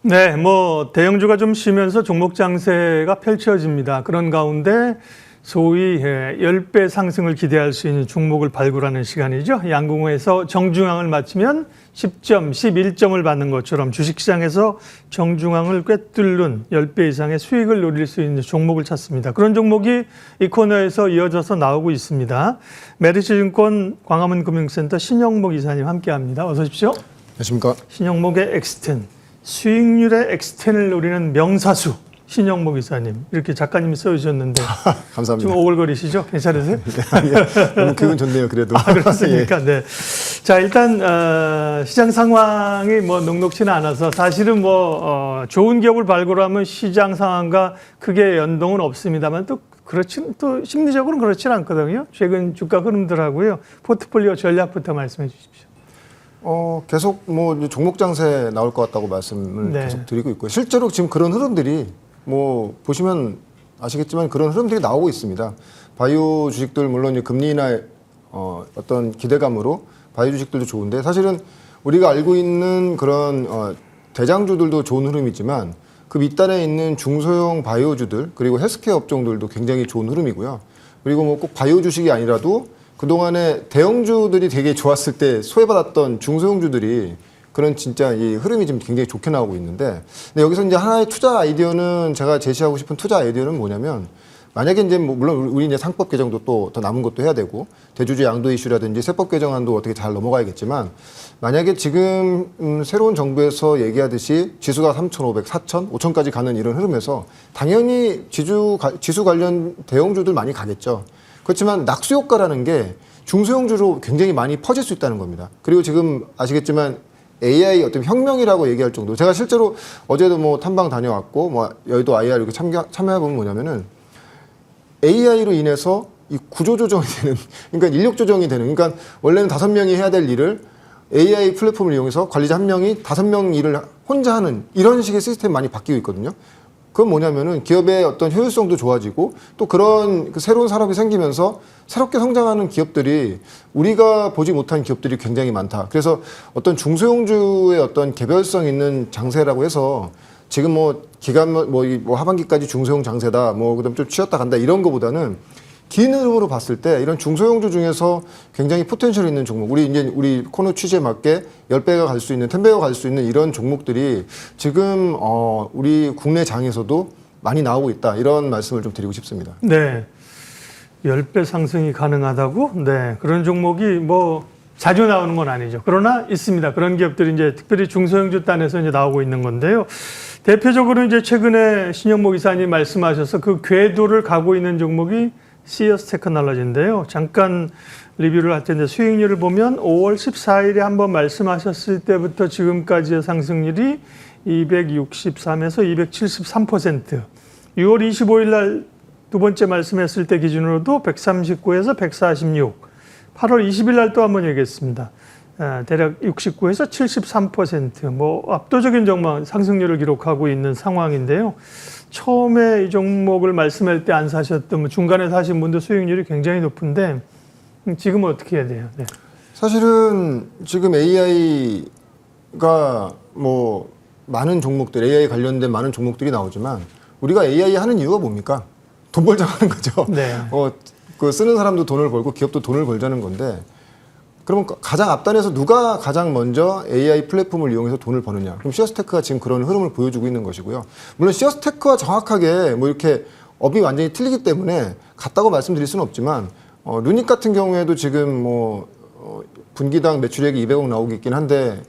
네, 뭐 대형주가 좀 쉬면서 종목 장세가 펼쳐집니다. 그런 가운데 소위 10배 상승을 기대할 수 있는 종목을 발굴하는 시간이죠. 양궁에서 정중앙을 맞추면 10점, 11점을 받는 것처럼 주식시장에서 정중앙을 꿰뚫는 10배 이상의 수익을 노릴 수 있는 종목을 찾습니다. 그런 종목이 이 코너에서 이어져서 나오고 있습니다. 메리츠증권 광화문 금융센터 신영목 이사님 함께합니다. 어서 오십시오. 안녕하십니까. 신영목의 엑스텐, 수익률의 엑스텐을 노리는 명사수. 신영목 이사님 이렇게 작가님이 써주셨는데 감사합니다. 좀 오글거리시죠? 괜찮으세요? 너무 기분 좋네요. 그래도. 그렇습니까? 네. 자, 일단 시장 상황이 뭐 녹록치는 않아서 사실은 뭐 좋은 기업을 발굴하면 시장 상황과 크게 연동은 없습니다만 또 또 심리적으로는 그렇지는 않거든요. 최근 주가 흐름들하고요. 포트폴리오 전략부터 말씀해 주십시오. 계속 뭐 종목 장세 나올 것 같다고 말씀을 네. 계속 드리고 있고요. 실제로 지금 그런 흐름들이 뭐 보시면 아시겠지만 그런 흐름들이 나오고 있습니다. 바이오 주식들 물론 금리 인하 어떤 기대감으로 바이오 주식들도 좋은데 사실은 우리가 알고 있는 그런 대장주들도 좋은 흐름이지만 그 밑단에 있는 중소형 바이오주들 그리고 헬스케어 업종들도 굉장히 좋은 흐름이고요. 그리고 뭐 꼭 바이오 주식이 아니라도 그동안에 대형주들이 되게 좋았을 때 소외받았던 중소형주들이 그런 진짜 이 흐름이 지금 굉장히 좋게 나오고 있는데 근데 여기서 이제 하나의 투자 아이디어는 제가 제시하고 싶은 투자 아이디어는 뭐냐면 만약에 이제 뭐 물론 우리 이제 상법 개정도 또 더 남은 것도 해야 되고 대주주 양도 이슈라든지 세법 개정안도 어떻게 잘 넘어가야겠지만 만약에 지금 새로운 정부에서 얘기하듯이 지수가 3,500, 4,000, 5,000까지 가는 이런 흐름에서 당연히 지수 관련 대형주들 많이 가겠죠. 그렇지만 낙수 효과라는 게 중소형주로 굉장히 많이 퍼질 수 있다는 겁니다. 그리고 지금 아시겠지만 AI 어떤 혁명이라고 얘기할 정도. 제가 실제로 어제도 뭐 탐방 다녀왔고 뭐 여의도 IR 이렇게 참여해보면 뭐냐면은 AI로 인해서 이 구조 조정이 되는, 그러니까 인력 조정이 되는, 그러니까 원래는 5명이 해야 될 일을 AI 플랫폼을 이용해서 관리자 1명이 5명 일을 혼자 하는 이런 식의 시스템이 많이 바뀌고 있거든요. 그건 뭐냐면은 기업의 어떤 효율성도 좋아지고 또 그런 새로운 산업이 생기면서 새롭게 성장하는 기업들이 우리가 보지 못한 기업들이 굉장히 많다. 그래서 어떤 중소형주의 어떤 개별성 있는 장세라고 해서 지금 뭐 기간 뭐 하반기까지 중소형 장세다. 뭐 그다음 좀 쉬었다 간다 이런 거보다는 긴 흐름으로 봤을 때 이런 중소형주 중에서 굉장히 포텐셜 있는 종목, 우리 코너 취지에 맞게 10배가 갈 수 있는, 10배가 갈 수 있는 이런 종목들이 지금 우리 국내 장에서도 많이 나오고 있다. 이런 말씀을 좀 드리고 싶습니다. 네. 10배 상승이 가능하다고? 네. 그런 종목이 뭐 자주 나오는 건 아니죠. 그러나 있습니다. 그런 기업들이 이제 특별히 중소형주 단에서 이제 나오고 있는 건데요. 대표적으로 이제 최근에 신영목 이사님 말씀하셔서 그 궤도를 가고 있는 종목이 시어스 테크놀로지인데요. 잠깐 리뷰를 할 텐데 수익률을 보면 5월 14일에 한번 말씀하셨을 때부터 지금까지의 상승률이 263에서 273%. 6월 25일 날 두 번째 말씀했을 때 기준으로도 139에서 146. 8월 20일 날 또 한번 얘기했습니다. 대략 69에서 73%. 뭐 압도적인 정말 상승률을 기록하고 있는 상황인데요. 처음에 이 종목을 말씀할 때 안 사셨던 중간에 사신 분들 수익률이 굉장히 높은데 지금은 어떻게 해야 돼요? 네. 사실은 지금 AI가 뭐 많은 종목들, AI 관련된 많은 종목들이 나오지만 우리가 AI 하는 이유가 뭡니까? 돈 벌자고 하는 거죠. 네. 그 쓰는 사람도 돈을 벌고 기업도 돈을 벌자는 건데 그러면 가장 앞단에서 누가 가장 먼저 AI 플랫폼을 이용해서 돈을 버느냐. 그럼 시어스테크가 지금 그런 흐름을 보여주고 있는 것이고요. 물론 시어스테크와 정확하게 뭐 이렇게 업이 완전히 틀리기 때문에 같다고 말씀드릴 수는 없지만 루닉 같은 경우에도 지금 뭐 분기당 매출액이 200억 나오고 있긴 한데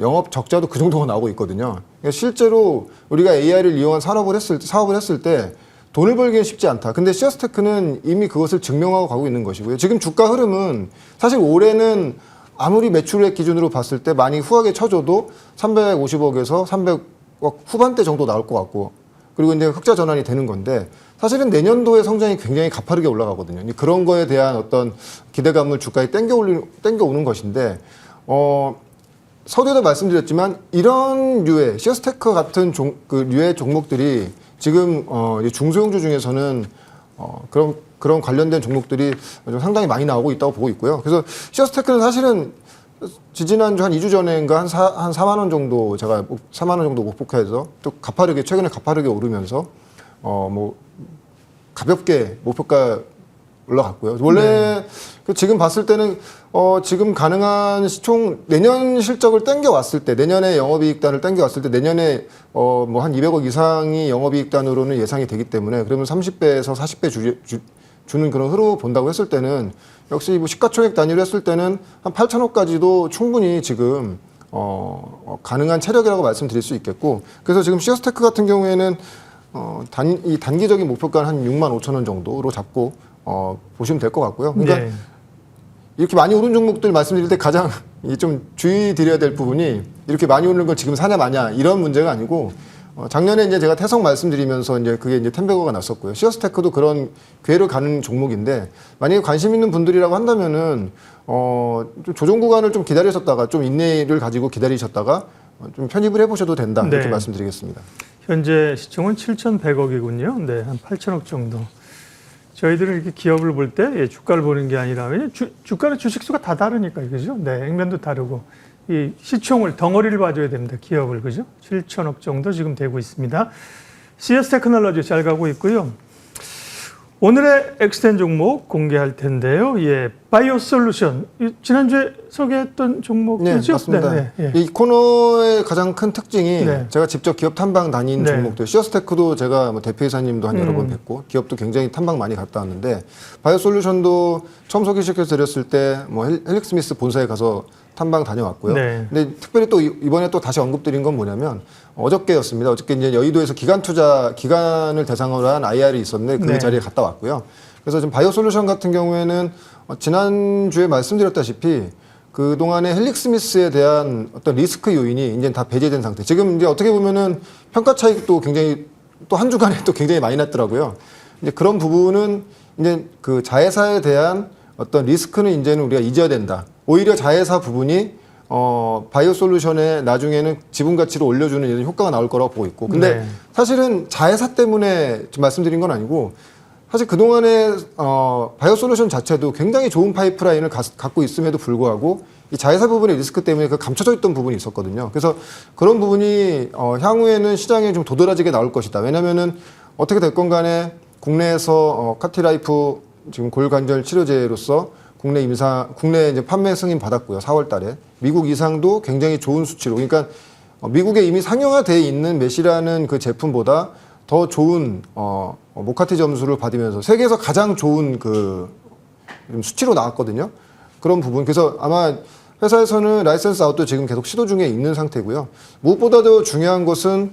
영업 적자도 그 정도가 나오고 있거든요. 그러니까 실제로 우리가 AI를 이용한 사업을 했을 때 돈을 벌기는 쉽지 않다. 근데 시어스테크는 이미 그것을 증명하고 가고 있는 것이고요. 지금 주가 흐름은 사실 올해는 아무리 매출액 기준으로 봤을 때 많이 후하게 쳐줘도 350억에서 300억 후반대 정도 나올 것 같고 그리고 이제 흑자 전환이 되는 건데 사실은 내년도의 성장이 굉장히 가파르게 올라가거든요. 그런 거에 대한 어떤 기대감을 주가에 땡겨오는 것인데 서두에도 말씀드렸지만 이런 류의 시어스테크 같은 류의 종목들이 지금 중소형주 중에서는 그런 관련된 종목들이 좀 상당히 많이 나오고 있다고 보고 있고요. 그래서 시어스테크는 사실은 지지난주 한 2주 전인가 한 4만 원 정도 제가 4만 원 정도 목표가해서 또 최근에 가파르게 오르면서 뭐 가볍게 목표가 올라갔고요. 원래 지금 봤을 때는 지금 가능한 시총 내년 실적을 땡겨왔을 때 내년에 영업이익단을 땡겨왔을 때 내년에 뭐 한 200억 이상이 영업이익단으로는 예상이 되기 때문에 그러면 30배에서 40배 주는 그런 흐름을 본다고 했을 때는 역시 뭐 시가총액 단위로 했을 때는 한 8천억까지도 충분히 지금 가능한 체력이라고 말씀드릴 수 있겠고 그래서 지금 시어스테크 같은 경우에는 이 단기적인 목표가는 한 6만 5천 원 정도로 잡고 보시면 될 것 같고요. 그러니까 네. 이렇게 많이 오른 종목들 말씀드릴 때 가장 좀 주의 드려야 될 부분이 이렇게 많이 오르는 걸 지금 사냐 마냐 이런 문제가 아니고 작년에 이제 제가 태석 말씀드리면서 이제 그게 이제 텐베거가 났었고요. 시어스테크도 그런 궤를 가는 종목인데 만약에 관심 있는 분들이라고 한다면은 좀 조정 구간을 좀 기다리셨다가 좀 인내를 가지고 기다리셨다가 좀 편입을 해보셔도 된다 이렇게 네. 말씀드리겠습니다. 현재 시총은 7,100억이군요. 네, 한 8천억 정도. 저희들은 이렇게 기업을 볼 때 주가를 보는 게 아니라 왜냐면 주가는 주식수가 다 다르니까 그죠? 네, 액면도 다르고 이 시총을 덩어리를 봐줘야 됩니다. 기업을 그죠? 7천억 정도 지금 되고 있습니다. CS 테크놀로지 잘 가고 있고요. 오늘의 엑스텐 종목 공개할 텐데요. 예, 바이오 솔루션 지난주에 소개했던 종목이죠? 네, 맞습니다. 네, 네, 이 코너의 가장 큰 특징이 네. 제가 직접 기업 탐방 다닌 네. 종목들, 시어스테크도 제가 뭐 대표이사님도 한 여러 번 뵙고 기업도 굉장히 탐방 많이 갔다 왔는데 바이오 솔루션도 처음 소개시켜 드렸을 때 뭐 헬릭스미스 본사에 가서 탐방 다녀왔고요. 네. 근데 특별히 또 이번에 또 다시 언급드린 건 뭐냐면 어저께였습니다. 어저께 이제 여의도에서 기관을 대상으로 한 IR이 있었는데 그 네. 자리에 갔다 왔고요. 그래서 지금 바이오 솔루션 같은 경우에는 지난주에 말씀드렸다시피 그동안의 헬릭스미스에 대한 어떤 리스크 요인이 이제 다 배제된 상태. 지금 이제 어떻게 보면은 평가 차익도 굉장히 또 한 주간에 또 굉장히 많이 났더라고요. 이제 그런 부분은 이제 그 자회사에 대한 어떤 리스크는 이제는 우리가 잊어야 된다. 오히려 자회사 부분이 바이오 솔루션에 나중에는 지분 가치를 올려주는 이런 효과가 나올 거라고 보고 있고. 근데 네. 사실은 자회사 때문에 좀 말씀드린 건 아니고 사실 그동안에 바이오 솔루션 자체도 굉장히 좋은 파이프라인을 갖고 있음에도 불구하고 이 자회사 부분의 리스크 때문에 그 감춰져 있던 부분이 있었거든요. 그래서 그런 부분이 향후에는 시장에 좀 도드라지게 나올 것이다. 왜냐면은 어떻게 됐건 간에 국내에서 카티라이프 지금 골관절 치료제로서 국내 이제 판매 승인 받았고요. 4월 달에. 미국 이상도 굉장히 좋은 수치로. 그러니까 미국에 이미 상용화되어 있는 메시라는 그 제품보다 더 좋은 모카티 점수를 받으면서 세계에서 가장 좋은 그 수치로 나왔거든요. 그런 부분. 그래서 아마 회사에서는 라이센스 아웃도 지금 계속 시도 중에 있는 상태고요. 무엇보다도 중요한 것은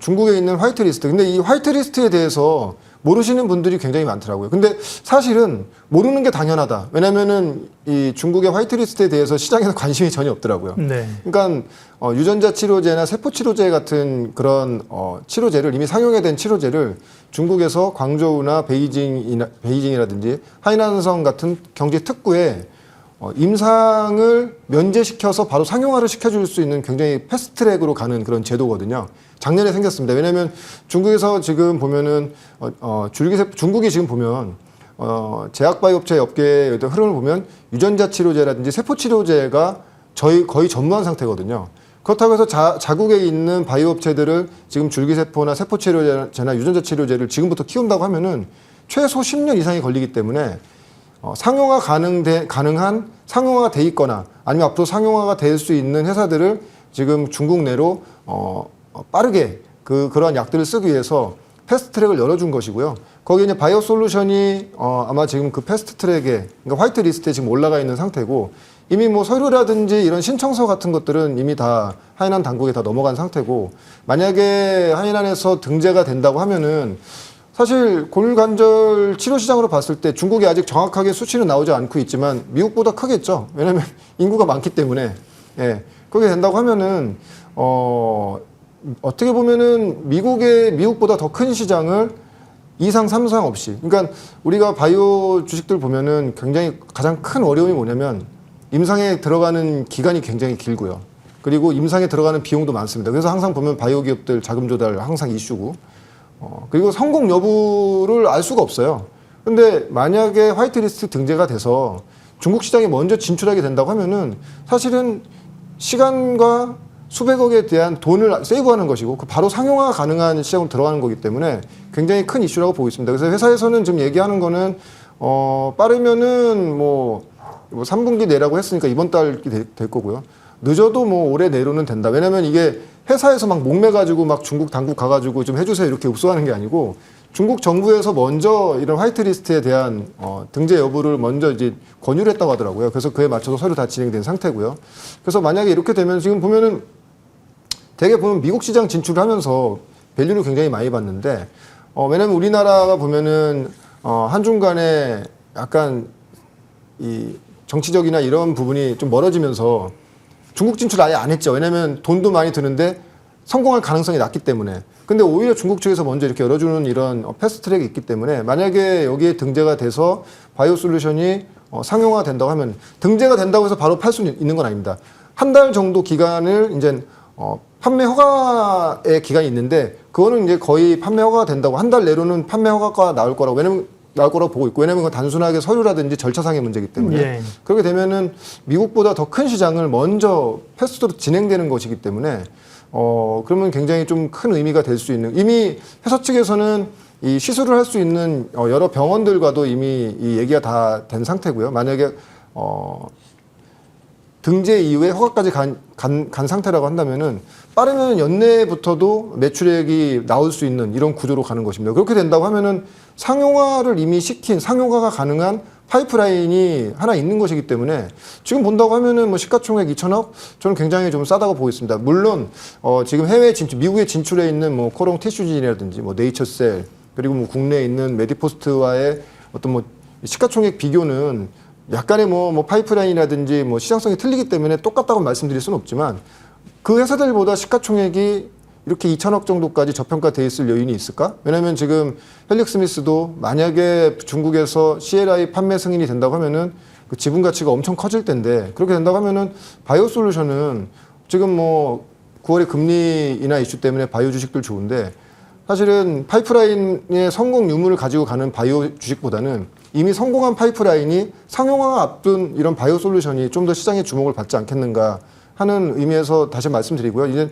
중국에 있는 화이트리스트. 근데 이 화이트리스트에 대해서 모르시는 분들이 굉장히 많더라고요. 근데 사실은 모르는 게 당연하다. 왜냐면은 이 중국의 화이트리스트에 대해서 시장에서 관심이 전혀 없더라고요. 네. 그러니까 유전자 치료제나 세포 치료제 같은 그런 치료제를 이미 상용화된 치료제를 중국에서 광저우나 베이징이라든지 하이난성 같은 경제 특구에 임상을 면제시켜서 바로 상용화를 시켜줄 수 있는 굉장히 패스트트랙으로 가는 그런 제도거든요. 작년에 생겼습니다. 왜냐하면 중국에서 지금 보면은 중국이 지금 보면 제약바이오업체 업계의 흐름을 보면 유전자 치료제라든지 세포 치료제가 거의 전무한 상태거든요. 그렇다고 해서 자국에 있는 바이오업체들을 지금 줄기세포나 세포 치료제나 유전자 치료제를 지금부터 키운다고 하면은 최소 10년 이상이 걸리기 때문에 상용화 가능한 상용화가 돼 있거나 아니면 앞으로 상용화가 될 수 있는 회사들을 지금 중국 내로 빠르게 그러한 약들을 쓰기 위해서 패스트트랙을 열어준 것이고요. 거기에 이제 바이오 솔루션이 아마 지금 그 패스트트랙에 그러니까 화이트 리스트에 지금 올라가 있는 상태고 이미 뭐 서류라든지 이런 신청서 같은 것들은 이미 다 하이난 당국에 다 넘어간 상태고 만약에 하이난에서 등재가 된다고 하면은 사실 골관절 치료 시장으로 봤을 때 중국이 아직 정확하게 수치는 나오지 않고 있지만 미국보다 크겠죠. 왜냐하면 인구가 많기 때문에 그렇게 된다고 하면은 어떻게 보면은 미국보다 더 큰 시장을 2상, 3상 없이. 그러니까 우리가 바이오 주식들 보면은 굉장히 가장 큰 어려움이 뭐냐면 임상에 들어가는 기간이 굉장히 길고요. 그리고 임상에 들어가는 비용도 많습니다. 그래서 항상 보면 바이오 기업들 자금 조달 항상 이슈고. 그리고 성공 여부를 알 수가 없어요. 근데 만약에 화이트리스트 등재가 돼서 중국 시장에 먼저 진출하게 된다고 하면은 사실은 시간과 수백억에 대한 돈을 세이브하는 것이고 그 바로 상용화가 가능한 시장으로 들어가는 거기 때문에 굉장히 큰 이슈라고 보고 있습니다. 그래서 회사에서는 지금 얘기하는 거는 빠르면은 뭐 3분기 내라고 했으니까 이번 달이 될 거고요. 늦어도 뭐 올해 내로는 된다. 왜냐면 이게 회사에서 막 목매가지고 막 중국 당국 가가지고 좀 해주세요 이렇게 읍소하는 게 아니고 중국 정부에서 먼저 이런 화이트리스트에 대한 등재 여부를 먼저 이제 권유를 했다고 하더라고요. 그래서 그에 맞춰서 서류 다 진행된 상태고요. 그래서 만약에 이렇게 되면 지금 보면은 대개 보면 미국 시장 진출을 하면서 밸류를 굉장히 많이 받는데 왜냐면 우리나라가 보면은 한중간에 약간 이 정치적이나 이런 부분이 좀 멀어지면서 중국 진출 아예 안 했죠. 왜냐면 돈도 많이 드는데 성공할 가능성이 낮기 때문에. 근데 오히려 중국 측에서 먼저 이렇게 열어주는 이런 패스트트랙이 있기 때문에 만약에 여기에 등재가 돼서 바이오 솔루션이 상용화 된다고 하면 등재가 된다고 해서 바로 팔 수 있는 건 아닙니다. 한 달 정도 기간을 이제 판매 허가의 기간이 있는데 그거는 이제 거의 판매 허가가 된다고 한 달 내로는 판매 허가가 나올 거라고 나올 거라고 보고 있고 왜냐면 단순하게 서류라든지 절차상의 문제이기 때문에 예. 그렇게 되면은 미국보다 더 큰 시장을 먼저 패스트로 진행되는 것이기 때문에 그러면 굉장히 좀 큰 의미가 될 수 있는 이미 회사 측에서는 이 시술을 할 수 있는 여러 병원들과도 이미 이 얘기가 다 된 상태고요. 만약에 등재 이후에 허가까지 간 상태라고 한다면은 빠르면 연내부터도 매출액이 나올 수 있는 이런 구조로 가는 것입니다. 그렇게 된다고 하면은 상용화를 이미 시킨 상용화가 가능한 파이프라인이 하나 있는 것이기 때문에 지금 본다고 하면은 뭐 시가총액 2천억 저는 굉장히 좀 싸다고 보고 있습니다. 물론 지금 해외 진출, 미국에 진출해 있는 뭐 코롱 티슈진이라든지 뭐 네이처셀 그리고 뭐 국내에 있는 메디포스트와의 어떤 뭐 시가총액 비교는 약간의 뭐 파이프라인이라든지 뭐 시장성이 틀리기 때문에 똑같다고 말씀드릴 수는 없지만 그 회사들보다 시가총액이 이렇게 2천억 정도까지 저평가돼 있을 여인이 있을까? 왜냐하면 지금 헬릭스미스도 만약에 중국에서 CLI 판매 승인이 된다고 하면은 그 지분 가치가 엄청 커질 텐데 그렇게 된다고 하면은 바이오 솔루션은 지금 뭐 9월에 금리 인하 이슈 때문에 바이오 주식들 좋은데 사실은 파이프라인의 성공 유무를 가지고 가는 바이오 주식보다는 이미 성공한 파이프라인이 상용화가 앞둔 이런 바이오 솔루션이 좀 더 시장의 주목을 받지 않겠는가 하는 의미에서 다시 말씀드리고요. 이제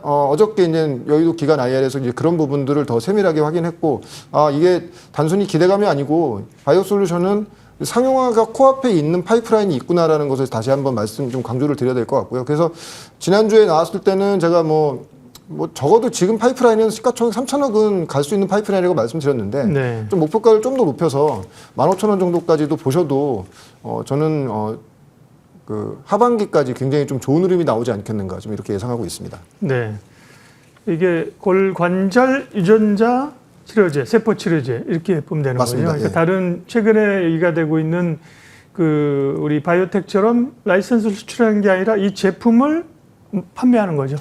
어저께 이제 여의도 기관 IR에서 이제 그런 부분들을 더 세밀하게 확인했고, 이게 단순히 기대감이 아니고 바이오 솔루션은 상용화가 코앞에 있는 파이프라인이 있구나라는 것을 다시 한번 말씀 좀 강조를 드려야 될 것 같고요. 그래서 지난주에 나왔을 때는 제가 뭐 적어도 지금 파이프라인은 시가총액 3천억은 갈 수 있는 파이프라인이라고 말씀드렸는데 네. 좀 목표가를 좀 더 높여서 15,000원 정도까지도 보셔도 저는 그 하반기까지 굉장히 좀 좋은 흐름이 나오지 않겠는가 좀 이렇게 예상하고 있습니다. 네. 이게 골관절 유전자 치료제, 세포 치료제 이렇게 보면 되는 맞습니다. 거죠. 그러니까 예. 다른 최근에 얘기가 되고 있는 그 우리 바이오텍처럼 라이선스를 수출하는 게 아니라 이 제품을 판매하는 거죠.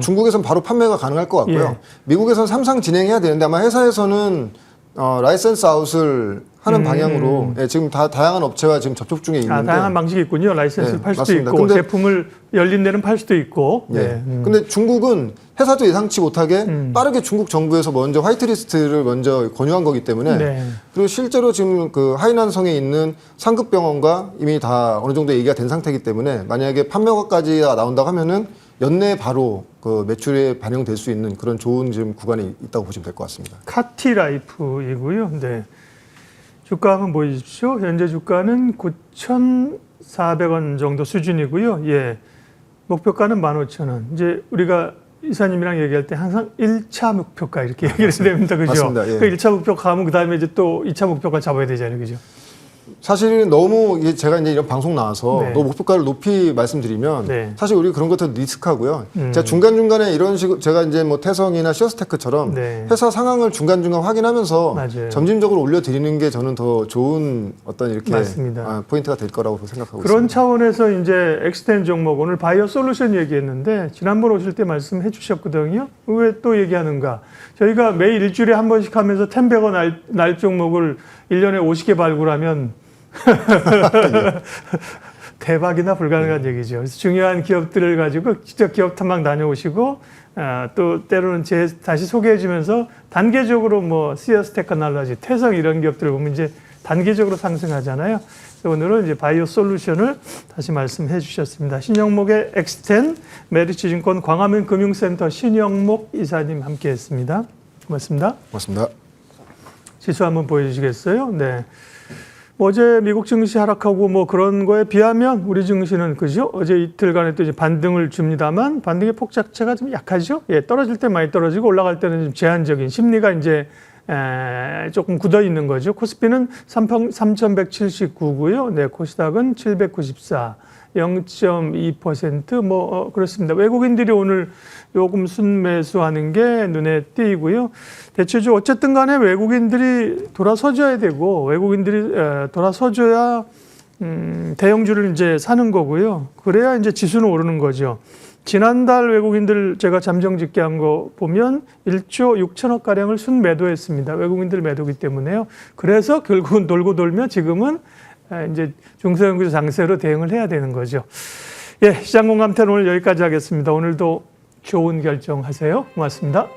중국에서는 바로 판매가 가능할 것 같고요. 예. 미국에서는 삼상 진행해야 되는데 아마 회사에서는 라이선스 아웃을 하는 방향으로 지금 다 다양한 업체와 지금 접촉 중에 있는데 다양한 방식이 있군요. 라이선스를 네, 팔 수도 맞습니다. 있고 근데, 제품을 열린 데는 팔 수도 있고. 예. 네. 근데 중국은 회사도 예상치 못하게 빠르게 중국 정부에서 먼저 화이트리스트를 먼저 권유한 거기 때문에 네. 그리고 실제로 지금 그 하이난성에 있는 상급 병원과 이미 다 어느 정도 얘기가 된 상태이기 때문에 만약에 판매가까지 나온다고 하면은 연내 바로 그 매출에 반영될 수 있는 그런 좋은 지금 구간이 있다고 보시면 될 것 같습니다. 카티라이프이고요. 네. 주가 한번 보여주십시오. 현재 주가는 9,400원 정도 수준이고요. 예. 목표가는 15,000원. 이제 우리가 이사님이랑 얘기할 때 항상 1차 목표가 이렇게 얘기를 해야 됩니다. 그죠? 맞습니다. 예. 그 1차 목표가 하면 그 다음에 이제 또 2차 목표가 잡아야 되잖아요. 그죠? 사실은 너무 제가 이제 이런 방송 나와서 네. 너무 목표가를 높이 말씀드리면 네. 사실 우리 그런 것도 리스크하고요. 제가 중간중간에 이런 식으로 제가 이제 뭐 태성이나 시어스테크처럼 네. 회사 상황을 중간중간 확인하면서 맞아요. 점진적으로 올려드리는 게 저는 더 좋은 어떤 이렇게 맞습니다. 포인트가 될 거라고 생각하고 그런 있습니다. 차원에서 이제 엑스텐 종목 오늘 바이오 솔루션 얘기했는데 지난번 오실 때 말씀해 주셨거든요. 왜 또 얘기하는가? 저희가 매일 일주일에 한 번씩 하면서 텐베거 날 종목을 1년에 50개 발굴하면 대박이나 불가능한 얘기죠. 그래서 중요한 기업들을 가지고 직접 기업 탐방 다녀오시고 또 때로는 다시 소개해 주면서 단계적으로 뭐 시어스 테크놀로지, 태성 이런 기업들을 보면 이제 단기적으로 상승하잖아요. 오늘은 이제 바이오 솔루션을 다시 말씀해 주셨습니다. 신영목의 엑스텐, 메리츠증권 광화문 금융센터 신영목 이사님 함께했습니다. 고맙습니다. 고맙습니다. 지수 한번 보여주시겠어요? 네. 어제 미국 증시 하락하고 뭐 그런 거에 비하면 우리 증시는 그죠? 어제 이틀간에 또 이제 반등을 줍니다만 반등의 폭 자체가 좀 약하죠? 예, 떨어질 때 많이 떨어지고 올라갈 때는 좀 제한적인 심리가 이제 조금 굳어 있는 거죠. 코스피는 3,179고요. 네, 코스닥은 794. 0.2% 뭐 그렇습니다. 외국인들이 오늘 요금 순매수하는 게 눈에 띄고요. 대체적으로 어쨌든 간에 외국인들이 돌아서줘야 되고 외국인들이 돌아서줘야 대형주를 이제 사는 거고요. 그래야 이제 지수는 오르는 거죠. 지난달 외국인들 제가 잠정 집계한 거 보면 1조 6천억 가량을 순매도했습니다. 외국인들 매도기 때문에요. 그래서 결국은 돌고 돌며 지금은 이제 중소형주 장세로 대응을 해야 되는 거죠. 예, 시장공감태는 오늘 여기까지 하겠습니다. 오늘도 좋은 결정하세요. 고맙습니다.